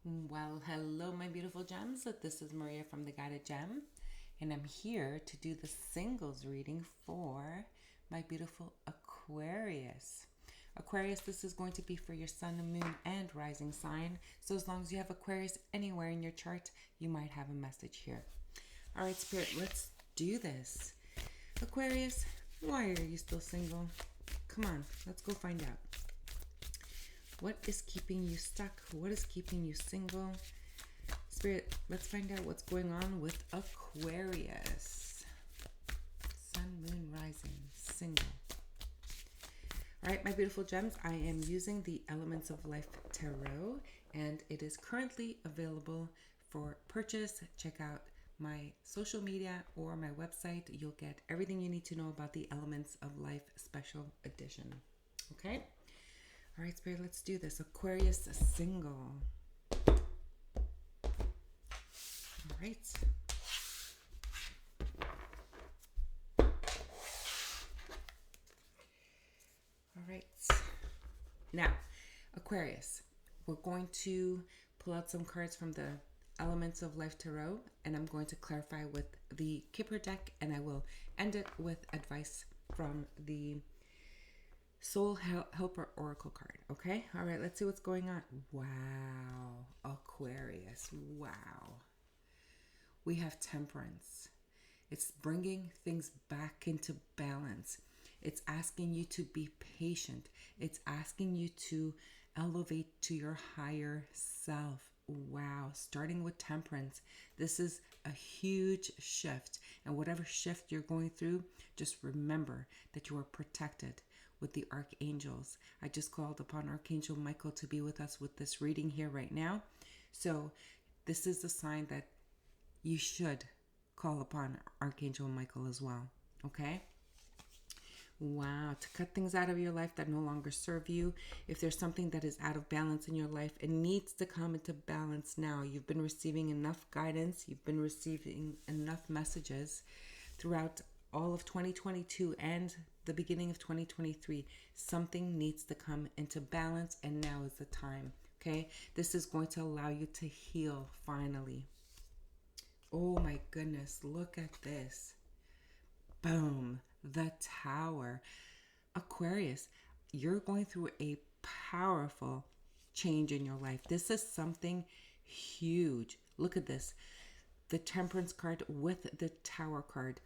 Well, hello, my beautiful gems. This is Maria from The Guided Gem, and I'm here to do the singles reading for my beautiful Aquarius. Aquarius, this is going to be for your sun, moon, and rising sign. So, as long as you have Aquarius anywhere in your chart, you might have a message here. All right, Spirit, let's do this. Aquarius, why are you still single? Come on, let's go find out. What is keeping you stuck? What is keeping you single? Spirit, let's find out what's going on with Aquarius. Sun, moon, rising, single. All right, my beautiful gems, I am using the Elements of Life Tarot, and it is currently available for purchase. Check out my social media or my website. You'll get everything you need to know about the Elements of Life Special Edition. Okay? All right, Spirit, let's do this. Aquarius single. All right. All right. Now, Aquarius, we're going to pull out some cards from the Elements of Life Tarot, and I'm going to clarify with the Kipper deck, and I will end it with advice from the Soul Helper Oracle card. Okay? All right, let's see what's going on. Wow. Aquarius. Wow. We have Temperance. It's bringing things back into balance. It's asking you to be patient. It's asking you to elevate to your higher self. Wow. Starting with Temperance. This is a huge shift. And whatever shift you're going through, just remember that you are protected with the archangels. I just called upon Archangel Michael to be with us with this reading here right now. So this is a sign that you should call upon Archangel Michael as well. Okay? Wow, to cut things out of your life that no longer serve you. If there's something that is out of balance in your life, it needs to come into balance now. You've been receiving enough guidance. You've been receiving enough messages throughout all of 2022 and the beginning of 2023. Something needs to come into balance, and now is the time. Okay? This is going to allow you to heal finally. Oh my goodness, look at this. Boom, the Tower. Aquarius, you're going through a powerful change in your life. This is something huge. Look at this. The Temperance card with the Tower card.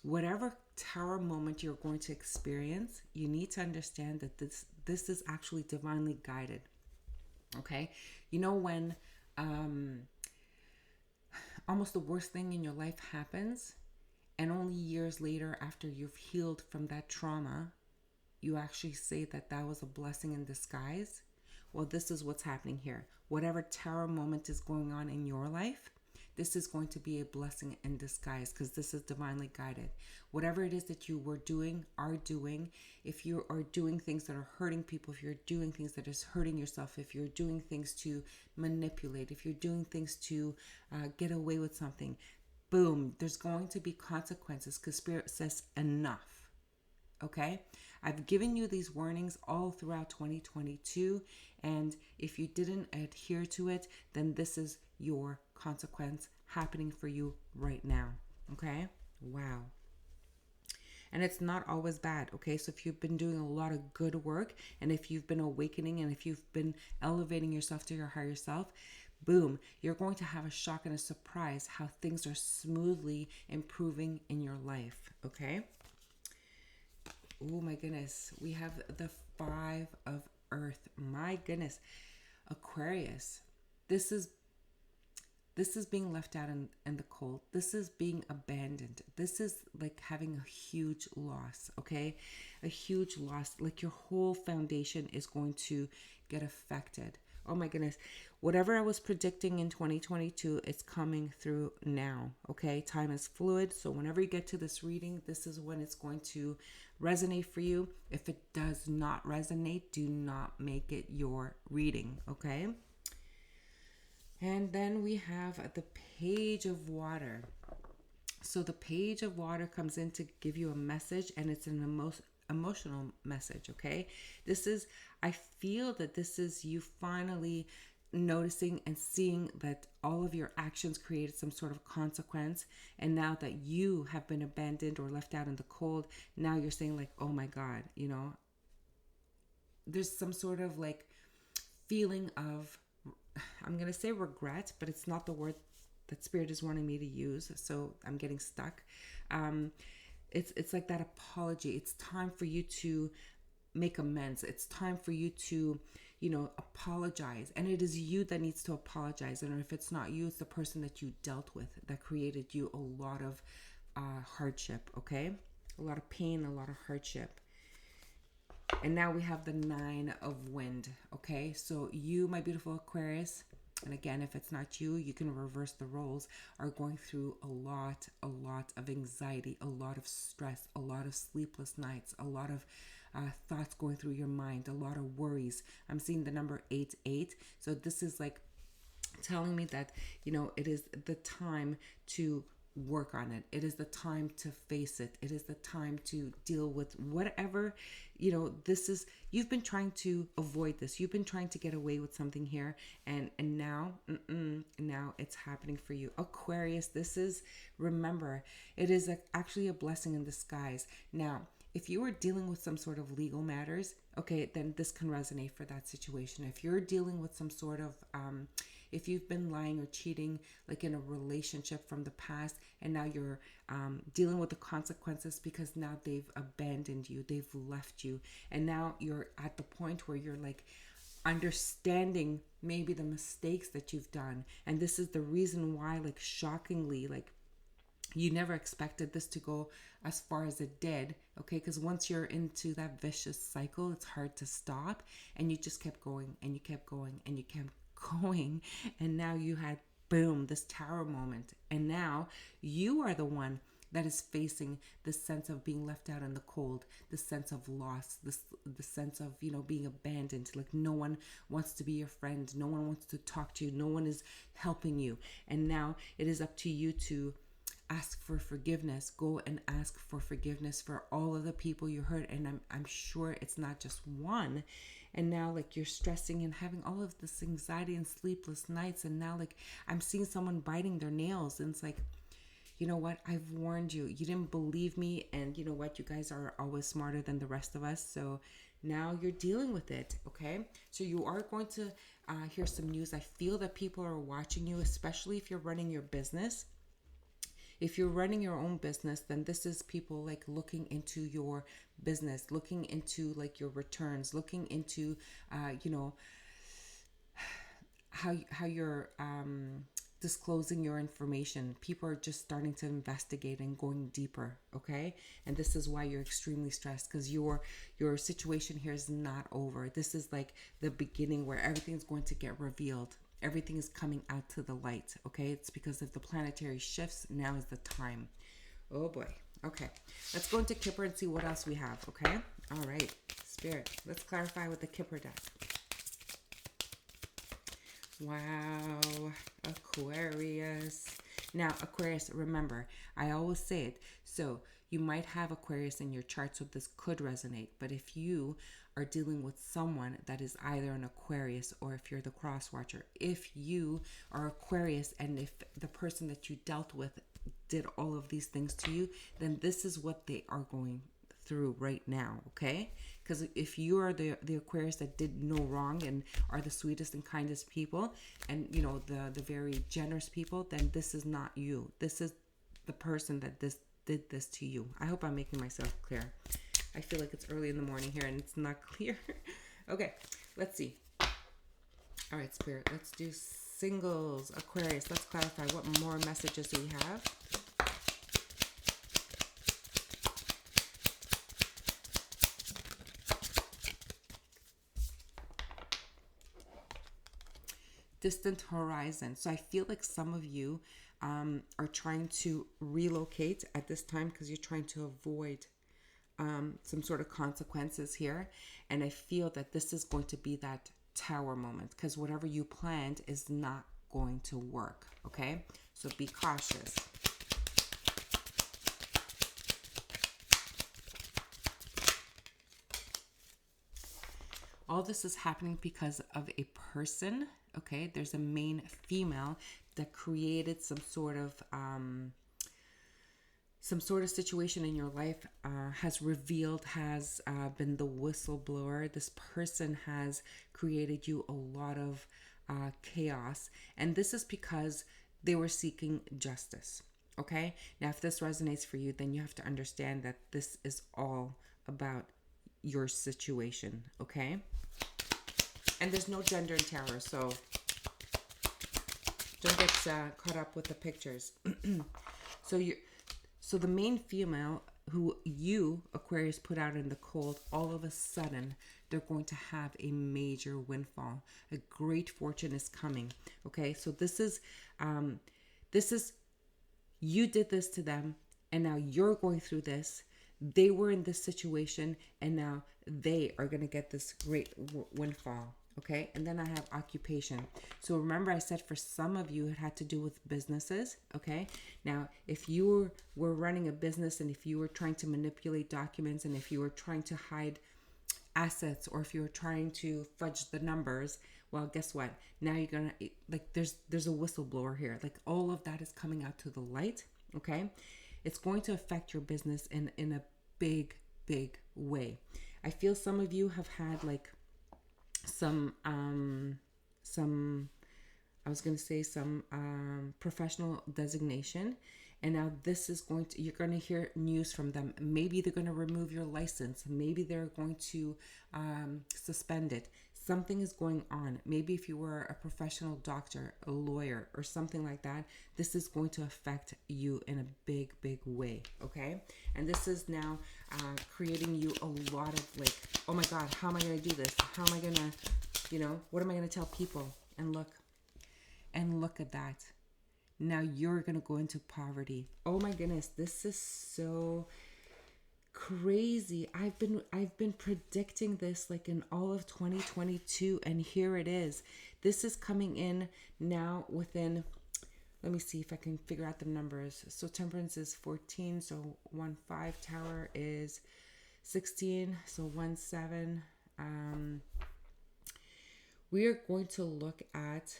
Whatever Tower moment you're going to experience, you need to understand that this is actually divinely guided. Okay? You know when almost the worst thing in your life happens, and only years later, after you've healed from that trauma, you actually say that that was a blessing in disguise? Well, this is what's happening here. Whatever Tower moment is going on in your life, this is going to be a blessing in disguise, because this is divinely guided. Whatever it is that you were doing, are doing, if you are doing things that are hurting people, if you're doing things that is hurting yourself, if you're doing things to manipulate, if you're doing things to get away with something, boom, there's going to be consequences, because Spirit says enough. Okay, I've given you these warnings all throughout 2022, and if you didn't adhere to it, then this is your consequence happening for you right now. Okay, wow. And it's not always bad. Okay, so if you've been doing a lot of good work, and if you've been awakening, and if you've been elevating yourself to your higher self, boom, you're going to have a shock and a surprise how things are smoothly improving in your life. Okay. Oh my goodness, we have the Five of Earth. My goodness, Aquarius, this is being left out in the cold. This is being abandoned. This is like having a huge loss. Okay, a huge loss. Like your whole foundation is going to get affected. Oh my goodness. Whatever I was predicting in 2022, it's coming through now. Okay. Time is fluid. So whenever you get to this reading, this is when it's going to resonate for you. If it does not resonate, do not make it your reading. Okay. And then we have the Page of Water. So the Page of Water comes in to give you a message, and it's an emotional message. Okay. I feel that this is you finally noticing and seeing that all of your actions created some sort of consequence, and now that you have been abandoned or left out in the cold, now you're saying like, oh my God, there's some sort of like feeling of, I'm gonna say regret, but it's not the word that Spirit is wanting me to use, so I'm getting stuck. It's like that apology. It's time for you to make amends. It's time for you to, apologize. And it is you that needs to apologize. And if it's not you, it's the person that you dealt with that created you a lot of hardship, okay? A lot of pain, a lot of hardship. And now we have the 9 of wind, okay? So you, my beautiful Aquarius, and again, if it's not you, you can reverse the roles, are going through a lot of anxiety, a lot of stress, a lot of sleepless nights, a lot of thoughts going through your mind, a lot of worries. I'm seeing the number 88. So this is like telling me that, it is the time to work on it. It is the time to face it. It is the time to deal with whatever, this is, you've been trying to avoid this. You've been trying to get away with something here. And now it's happening for you. Aquarius, this is, remember, it is actually a blessing in disguise. Now, if you are dealing with some sort of legal matters, okay, then this can resonate for that situation. If you're dealing with some sort of, if you've been lying or cheating, like in a relationship from the past, and now you're dealing with the consequences because now they've abandoned you, they've left you, and now you're at the point where you're like understanding maybe the mistakes that you've done. And this is the reason why, like, shockingly, like, you never expected this to go as far as it did, okay? Because once you're into that vicious cycle, it's hard to stop, and you just kept going, and you kept going, and you kept going, and now you had, boom, this tower moment, and now you are the one that is facing this sense of being left out in the cold, the sense of loss, the sense of, being abandoned. Like, no one wants to be your friend, no one wants to talk to you, no one is helping you, and now it is up to you to ask for forgiveness. Go and ask for forgiveness for all of the people you hurt, and I'm sure it's not just one. And now, like, you're stressing and having all of this anxiety and sleepless nights, and now, like, I'm seeing someone biting their nails, and it's like, you know what, I've warned you, you didn't believe me, and you know what, you guys are always smarter than the rest of us, so now you're dealing with it, okay? So you are going to hear some news. I feel that people are watching you, especially if you're running your business. If you're running your own business, then this is people like looking into your business, looking into like your returns, looking into, how you're disclosing your information. People are just starting to investigate and going deeper, okay? And this is why you're extremely stressed, because your situation here is not over. This is like the beginning where everything's going to get revealed. Everything is coming out to the light, okay? It's because of the planetary shifts. Now is the time. Oh boy. Okay. Let's go into Kipper and see what else we have, okay? All right. Spirit, let's clarify what the Kipper does. Wow. Aquarius. Now, Aquarius, remember, I always say it. So you might have Aquarius in your chart, so this could resonate. But if you are dealing with someone that is either an Aquarius, or if you're the cross watcher, if you are Aquarius and if the person that you dealt with did all of these things to you, then this is what they are going through right now, okay? Because if you are the Aquarius that did no wrong and are the sweetest and kindest people, and the very generous people, then this is not you. This is the person that did this to you. I hope I'm making myself clear. I feel like it's early in the morning here and it's not clear. Okay, let's see. All right, Spirit, let's do singles. Aquarius, let's clarify. What more messages do we have? Distant horizon. So I feel like some of you are trying to relocate at this time because you're trying to avoid some sort of consequences here. And I feel that this is going to be that tower moment, because whatever you planned is not going to work, okay? So be cautious. All this is happening because of a person, okay? There's a main female that created some sort of situation in your life, has revealed, has been the whistleblower. This person has created you a lot of chaos. And this is because they were seeking justice. Okay? Now, if this resonates for you, then you have to understand that this is all about your situation. Okay? And there's no gender in tarot, so don't get caught up with the pictures. So the main female who you, Aquarius, put out in the cold, all of a sudden, they're going to have a major windfall. A great fortune is coming. Okay, so this is, you did this to them, and now you're going through this. They were in this situation, and now they are going to get this great windfall. Okay, and then I have occupation. So remember, I said for some of you it had to do with businesses. Okay, now if you were running a business, and if you were trying to manipulate documents, and if you were trying to hide assets, or if you were trying to fudge the numbers, well, guess what? Now you're gonna, like, there's a whistleblower here. Like, all of that is coming out to the light. Okay, it's going to affect your business in a big way. I feel some of you have had like some professional designation, and now this is going to, you're going to hear news from them. Maybe they're going to remove your license, maybe they're going to suspend it. Something is going on. Maybe if you were a professional doctor, a lawyer, or something like that, this is going to affect you in a big way. Okay, and this is now creating you a lot of like, oh my god, how am I going to do this? How am I going to, what am I going to tell people? And look at that. Now you're going to go into poverty. Oh my goodness, this is so crazy. I've been predicting this like in all of 2022, and here it is. This is coming in now within, let me see if I can figure out the numbers. So temperance is 14, so 1-5, tower is 16, so 1-7. We are going to look at,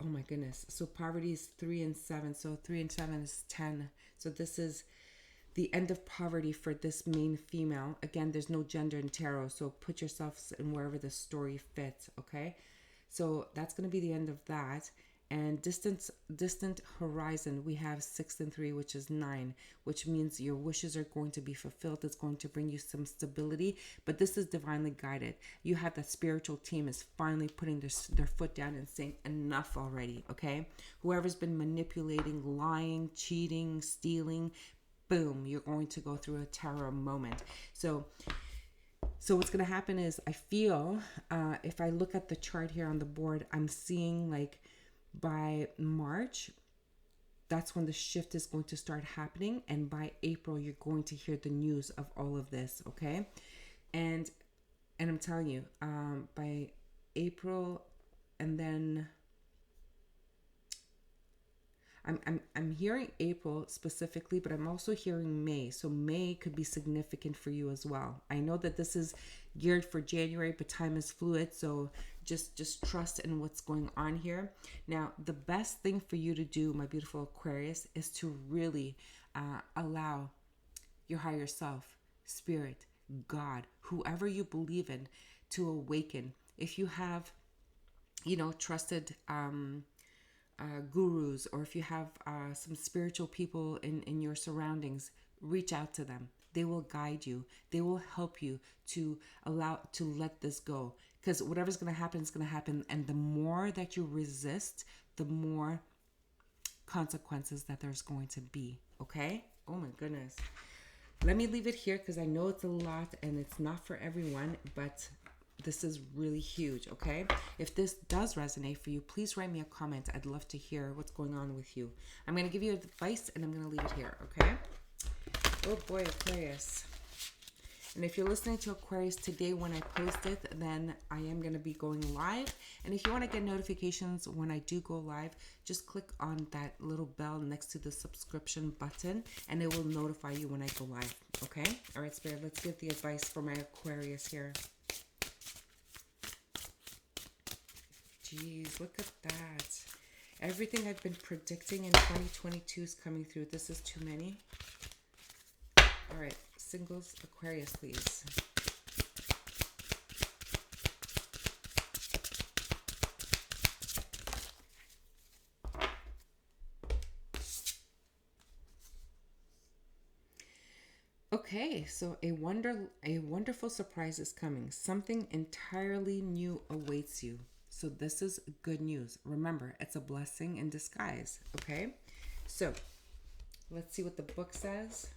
oh my goodness, so poverty is 3 and 7, so 3 and 7 is 10. So this is the end of poverty for this main female. Again, there's no gender in tarot, so put yourselves in wherever the story fits. Okay, so that's going to be the end of that. And distant horizon, we have 6 and 3, which is 9, which means your wishes are going to be fulfilled. It's going to bring you some stability, but this is divinely guided. You have that spiritual team is finally putting their foot down and saying enough already. Okay, whoever's been manipulating, lying, cheating, stealing, boom, you're going to go through a terror moment. So what's going to happen is, I feel, if I look at the chart here on the board, I'm seeing like by March, that's when the shift is going to start happening. And by April, you're going to hear the news of all of this. Okay. And I'm telling you, by April, and then I'm hearing April specifically, but I'm also hearing May. So May could be significant for you as well. I know that this is geared for January, but time is fluid. So just trust in what's going on here. Now, the best thing for you to do, my beautiful Aquarius, is to really allow your higher self, spirit, God, whoever you believe in, to awaken. If you have, trusted gurus, or if you have some spiritual people in your surroundings, reach out to them. They will guide you. They will help you to let this go, because whatever's going to happen is going to happen. And the more that you resist, the more consequences that there's going to be. Okay? Oh my goodness. Let me leave it here, because I know it's a lot and it's not for everyone, but this is really huge. Okay, if this does resonate for you, please write me a comment. I'd love to hear what's going on with you. I'm going to give you advice, and I'm going to leave it here. Okay. Oh boy, Aquarius. And if you're listening to Aquarius today when I post it, then I am going to be going live. And if you want to get notifications when I do go live, just click on that little bell next to the subscription button, and it will notify you when I go live. Okay. All right, Spirit, let's give the advice for my Aquarius here. geez, look at that. Everything I've been predicting in 2022 is coming through. This is too many. All right, singles, Aquarius, please. Okay, so a wonderful surprise is coming. Something entirely new awaits you. So this is good news. Remember, it's a blessing in disguise, okay? So, let's see what the book says.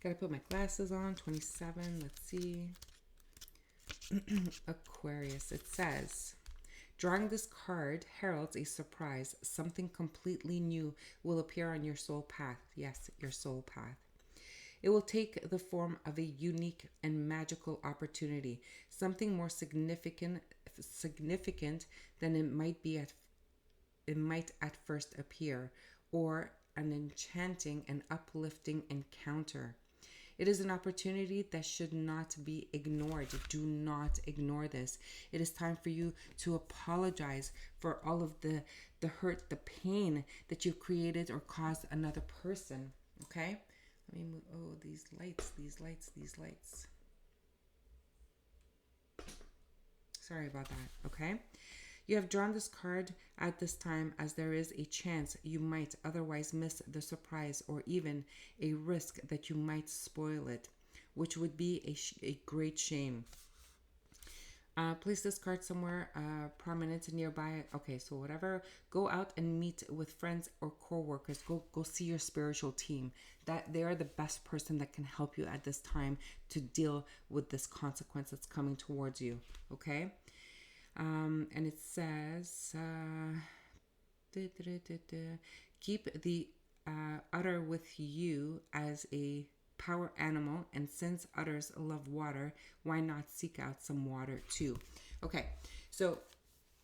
Gotta put my glasses on. 27, let's see. Aquarius, it says, drawing this card heralds a surprise. Something completely new will appear on your soul path. Yes, your soul path. It will take the form of a unique and magical opportunity, something more significant than it might at first appear, or an enchanting and uplifting encounter. It is an opportunity that should not be ignored. Do not ignore this. It is time for you to apologize for all of the hurt, the pain that you've created or caused another person. Okay? Let me move. Oh, these lights. Sorry about that. Okay? You have drawn this card at this time as there is a chance you might otherwise miss the surprise, or even a risk that you might spoil it, which would be a great shame. Place this card somewhere prominent nearby. Okay, so whatever. Go out and meet with friends or co-workers. Go see your spiritual team. That they are the best person that can help you at this time to deal with this consequence that's coming towards you. Okay? And it says, keep the udder with you as a power animal, and since udders love water, why not seek out some water too? Okay, so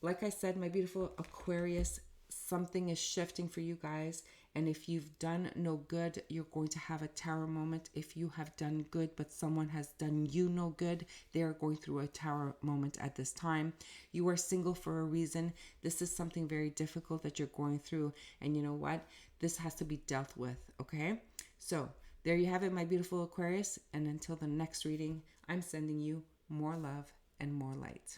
like I said, my beautiful Aquarius, something is shifting for you guys. And if you've done no good, you're going to have a tower moment. If you have done good, but someone has done you no good, they are going through a tower moment at this time. You are single for a reason. This is something very difficult that you're going through. And you know what? This has to be dealt with, okay? So there you have it, my beautiful Aquarius. And until the next reading, I'm sending you more love and more light.